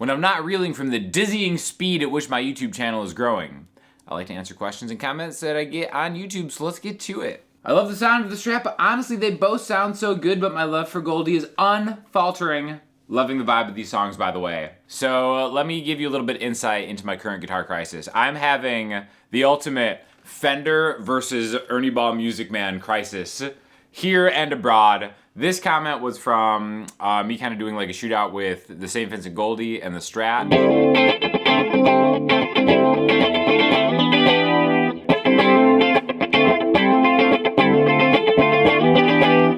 when I'm not reeling from the dizzying speed at which my YouTube channel is growing. I like to answer questions and comments that I get on YouTube, so let's get to it. I love the sound of the Strat, but honestly, they both sound so good, but my love for Goldie is unfaltering. Loving the vibe of these songs, by the way. So let me give you a little bit of insight into my current guitar crisis. I'm having the ultimate Fender versus Ernie Ball MusicMan crisis here and abroad. This comment was from me kind of doing like a shootout with the St. Vincent Goldie and the Strat.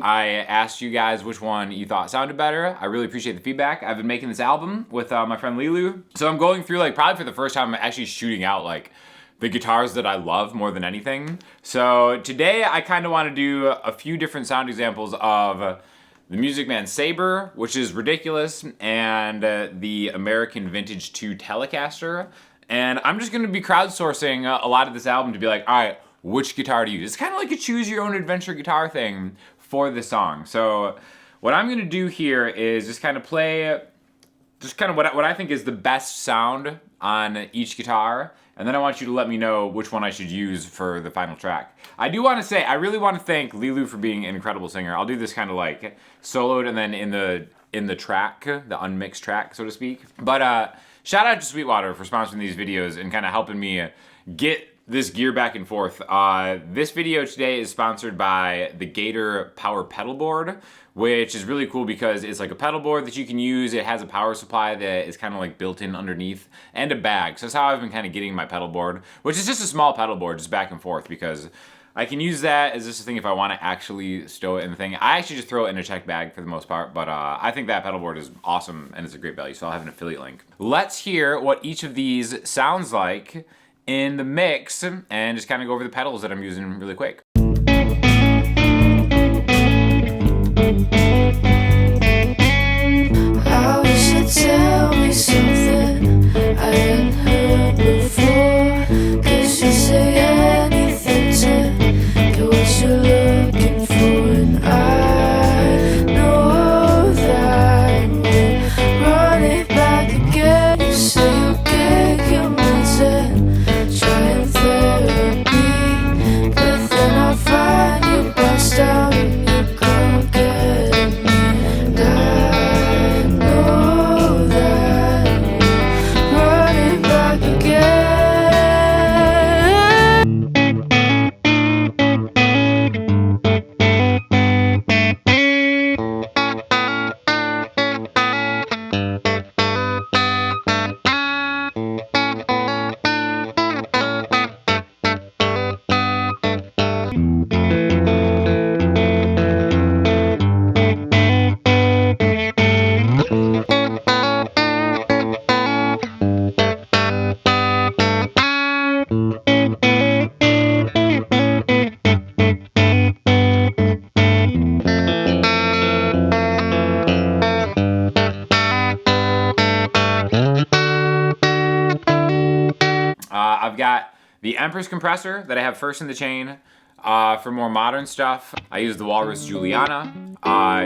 I asked you guys which one you thought sounded better. I really appreciate the feedback. I've been making this album with my friend Lilu. So I'm going through, like, probably for the first time, I'm actually shooting out like the guitars that I love more than anything. So today I kind of want to do a few different sound examples of the MusicMan Sabre, which is ridiculous, and the American Vintage 2 Telecaster. And I'm just gonna be crowdsourcing a lot of this album to be like, all right, which guitar to use? It's kind of like a choose your own adventure guitar thing for the song. So what I'm gonna do here is just kind of play just kind of what I think is the best sound on each guitar, and then I want you to let me know which one I should use for the final track. I do want to say, I really want to thank Lilu for being an incredible singer. I'll do this kind of like soloed and then in the track, the unmixed track, so to speak. But shout out to Sweetwater for sponsoring these videos and kind of helping me get this gear back and forth. This video today is sponsored by the Gator Pedalboard, which is really cool because it's like a pedal board that you can use. It has a power supply that is kind of like built in underneath, and a bag. So that's how I've been kind of getting my pedal board, which is just a small pedal board, just back and forth, because I can use that as just a thing if I want to actually stow it in the thing. I actually just throw it in a check bag for the most part, but I think that pedal board is awesome and it's a great value, so I'll have an affiliate link. Let's hear what each of these sounds like in the mix and just kind of go over the pedals that I'm using really quick. I wish you'd tell me something I hadn't heard before, 'cause you say anything to get what you're looking for, and I know that we're running back again. You say you'll kick your minds in, trying therapy, but then I find you bust out and you go get me, and I know that we're running back again. I've got the Empress Compressor that I have first in the chain. For more modern stuff, I use the Walrus Julianna,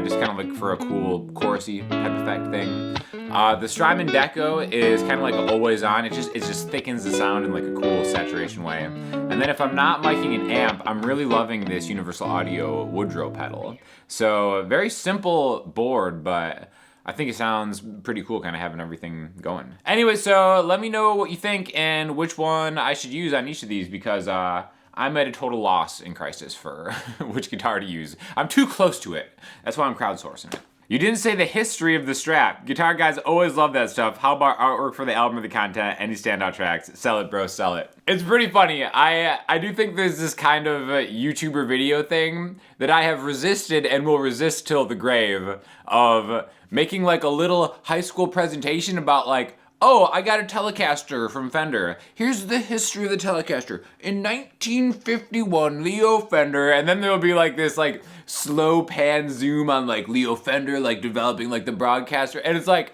just kind of like for a cool chorusy type effect thing. The Strymon Deco is kind of like always on. It just thickens the sound in like a cool saturation way. And then if I'm not miking an amp, I'm really loving this Universal Audio Woodrow pedal. So a very simple board, but I think it sounds pretty cool kind of having everything going. Anyway, so let me know what you think and which one I should use on each of these, because I'm at a total loss in crisis for which guitar to use. I'm too close to it. That's why I'm crowdsourcing it. You didn't say the history of the Strat. Guitar guys always love that stuff. How about artwork for the album or the content? Any standout tracks? Sell it, bro, sell it. It's pretty funny. I do think there's this kind of YouTuber video thing that I have resisted and will resist till the grave, of making like a little high school presentation about like, oh, I got a Telecaster from Fender. Here's the history of the Telecaster. In 1951, Leo Fender, and then there'll be like this like slow pan zoom on like Leo Fender, like developing like the broadcaster. And it's like,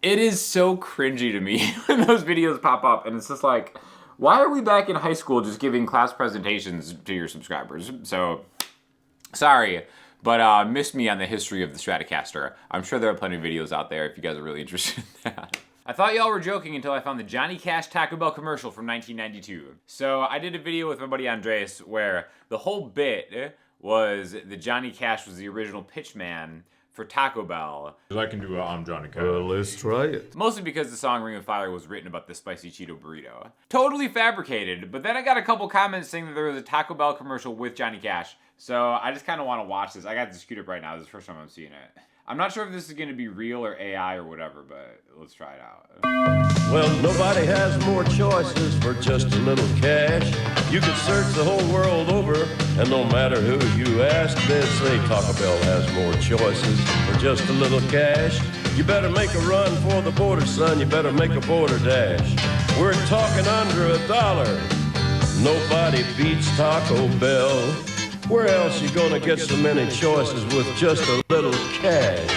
it is so cringy to me when those videos pop up. And it's just like, why are we back in high school just giving class presentations to your subscribers? So, sorry. But miss me on the history of the Stratocaster. I'm sure there are plenty of videos out there if you guys are really interested in that. I thought y'all were joking until I found the Johnny Cash Taco Bell commercial from 1992. So I did a video with my buddy Andres where the whole bit was that Johnny Cash was the original pitchman for Taco Bell. I can do I'm Johnny Cash. Let's try it. Mostly because the song Ring of Fire was written about the spicy Cheeto burrito. Totally fabricated, but then I got a couple comments saying that there was a Taco Bell commercial with Johnny Cash. So I just kind of want to watch this. I got this queued up right now. This is the first time I'm seeing it. I'm not sure if this is going to be real or AI or whatever, but let's try it out. Well, nobody has more choices for just a little cash. You could search the whole world over, and no matter who you ask, they'd say Taco Bell has more choices for just a little cash. You better make a run for the border, son. You better make a border dash. We're talking under $1. Nobody beats Taco Bell. Where else you gonna get so many choices with just a little cash?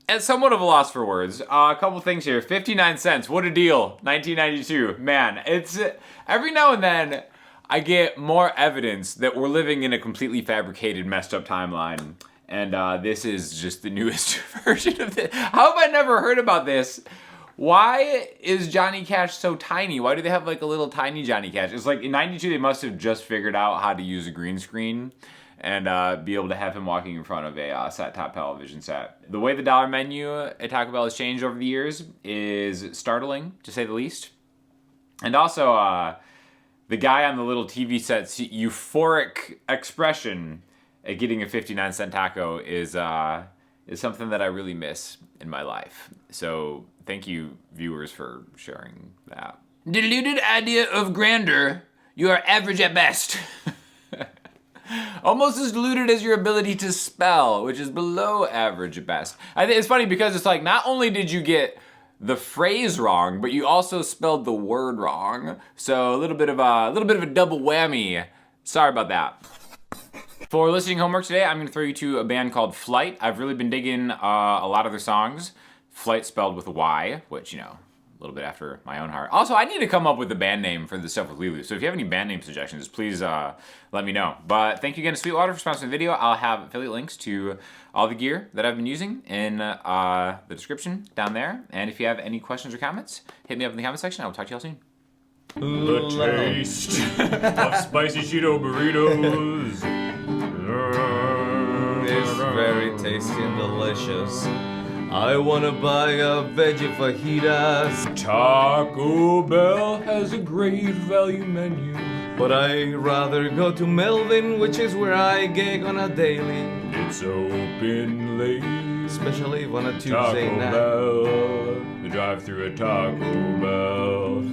At somewhat of a loss for words. A couple things here. 59 cents. What a deal. 1992. Man, it's every now and then I get more evidence that we're living in a completely fabricated, messed up timeline. And this is just the newest version of this. How have I never heard about this? Why is Johnny Cash so tiny? Why do they have like a little tiny Johnny Cash? It's like in 92 they must have just figured out how to use a green screen and be able to have him walking in front of a set-top television set. The way the dollar menu at Taco Bell has changed over the years is startling, to say the least. And also, the guy on the little TV set's euphoric expression at getting a 59-cent taco is something that I really miss in my life. So thank you, viewers, for sharing that. Deluded idea of grandeur. You are average at best. Almost as deluded as your ability to spell, which is below average at best. I think it's funny because it's like not only did you get the phrase wrong, but you also spelled the word wrong. So a little bit of a double whammy. Sorry about that. For listening homework today, I'm going to throw you to a band called Flyte. I've really been digging a lot of their songs. Flyte spelled with a Y, which, you know, a little bit after my own heart. Also, I need to come up with a band name for the stuff with Lulu. So if you have any band name suggestions, please let me know. But thank you again to Sweetwater for sponsoring the video. I'll have affiliate links to all the gear that I've been using in the description down there. And if you have any questions or comments, hit me up in the comment section. I will talk to y'all soon. The taste of spicy Cheeto burritos. It's very tasty and delicious. I wanna buy a veggie fajitas, Taco Bell has a great value menu. but I rather go to Melvin, which is where I gig on a daily, It's open late. especially on a Tuesday Taco night. Bell. The drive-thru at Taco Bell.